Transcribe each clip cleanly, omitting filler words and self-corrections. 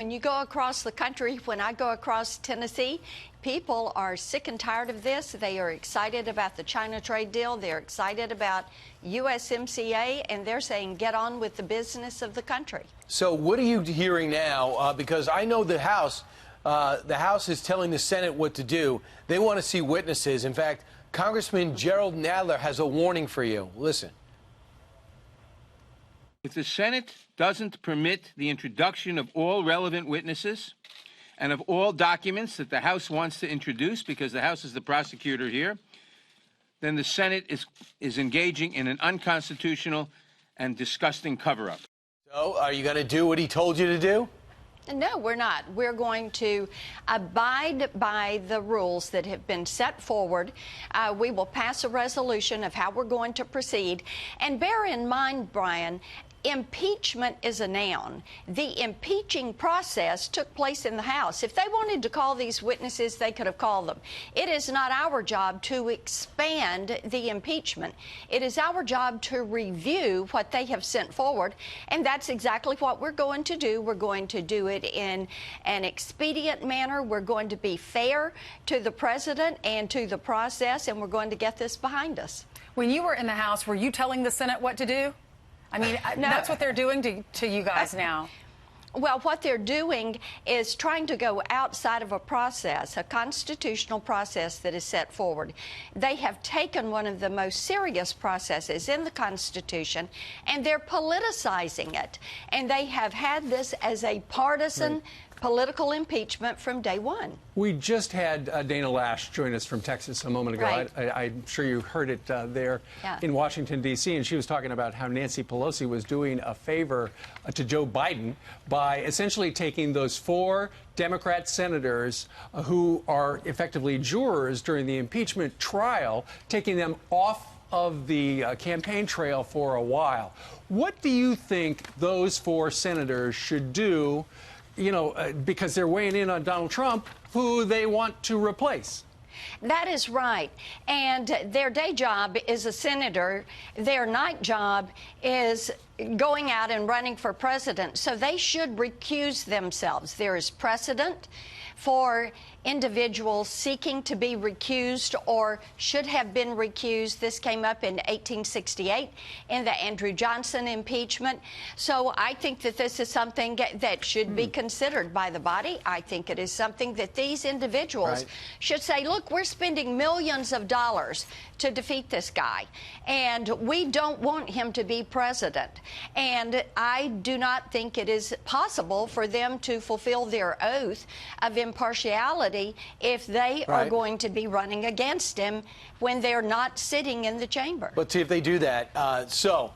When you go across the country, when I go across Tennessee, people are sick and tired of this. They are excited about the China trade deal. They're excited about USMCA, and they're saying get on with the business of the country. So what are you hearing now? Because I know the House is telling the Senate what to do. They want to see witnesses. In fact, Congressman Jerrold Nadler has a warning for you. Listen. If the Senate doesn't permit the introduction of all relevant witnesses and of all documents that the House wants to introduce, because the House is the prosecutor here, then the Senate is engaging in an unconstitutional and disgusting cover-up. So are you going to do what he told you to do? No, we're not. We're going to abide by the rules that have been set forward. We will pass a resolution of how we're going to proceed. And bear in mind, Brian, impeachment is a noun. The impeaching process took place in the House. If they wanted to call these witnesses, they could have called them. It is not our job to expand the impeachment. It is our job to review what they have sent forward, and that's exactly what we're going to do. We're going to do it in an expedient manner. We're going to be fair to the president and to the process, and we're going to get this behind us. When you were in the House, were you telling the Senate what to do? I mean, no. That's what they're doing to you guys now. Well, what they're doing is trying to go outside of a process, a constitutional process that is set forward. They have taken one of the most serious processes in the Constitution, and they're politicizing it. And they have had this as a partisan political impeachment from day one. We just had Dana Loesch join us from Texas a moment ago. Right. I'm sure you heard it there in Washington, D.C., and she was talking about how Nancy Pelosi was doing a favor to Joe Biden by essentially taking those 4 Democrat senators who are effectively jurors during the impeachment trial, taking them off of the campaign trail for a while. What do you think those 4 senators should do? You know, because they're weighing in on Donald Trump, who they want to replace. That is right. And their day job is a senator. Their night job is going out and running for president. So they should recuse themselves. There is precedent for individuals seeking to be recused or should have been recused. This came up in 1868 in the Andrew Johnson impeachment. So I think that this is something that should be considered by the body. I think it is something that these individuals should say, look, we're spending millions of dollars to defeat this guy, and we don't want him to be president. And I do not think it is possible for them to fulfill their oath of impartiality if they are going to be running against him when they're not sitting in the chamber. But see if they do that. So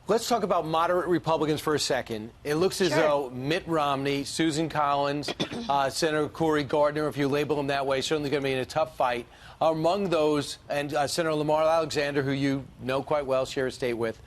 let's talk about moderate Republicans for a second. It looks as though Mitt Romney, Susan Collins, Senator Cory Gardner, if you label them that way, certainly going to be in a tough fight. Among those, and Senator Lamar Alexander, who you know quite well, share a state with,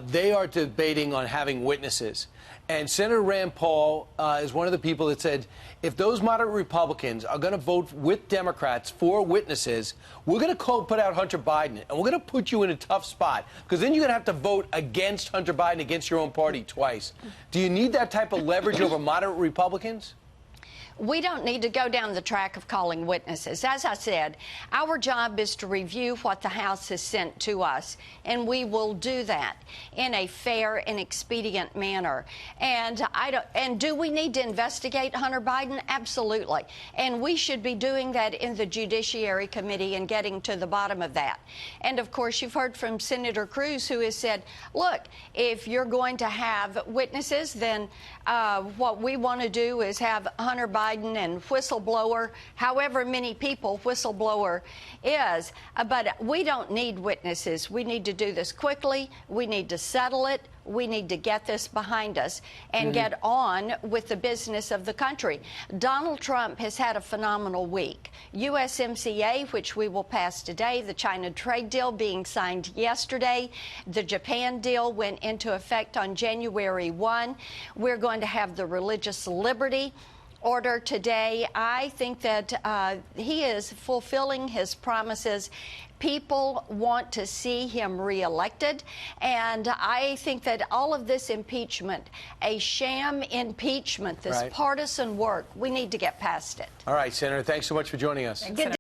they are debating on having witnesses. And Senator Rand Paul is one of the people that said, if those moderate Republicans are going to vote with Democrats for witnesses, we're going to put out Hunter Biden, and we're going to put you in a tough spot, because then you're going to have to vote against Hunter Biden, against your own party twice. Do you need that type of leverage over moderate Republicans? We don't need to go down the track of calling witnesses. As I said, our job is to review what the House has sent to us, and we will do that in a fair and expedient manner. And do we need to investigate Hunter Biden? Absolutely. And we should be doing that in the Judiciary Committee and getting to the bottom of that. And of course, you've heard from Senator Cruz, who has said, look, if you're going to have witnesses, then what we want to do is have Hunter Biden and whistleblower, however many people whistleblower is. But we don't need witnesses. We need to do this quickly. We need to settle it. We need to get this behind us and get on with the business of the country. Donald Trump has had a phenomenal week. USMCA, which we will pass today, the China trade deal being signed yesterday, the Japan deal went into effect on January 1. We're going to have the religious liberty order today. I think that he is fulfilling his promises. People want to see him reelected, and I think that all of this impeachment, a sham impeachment, this Right. partisan work, we need to get past it. All right, Senator, thanks so much for joining us. Good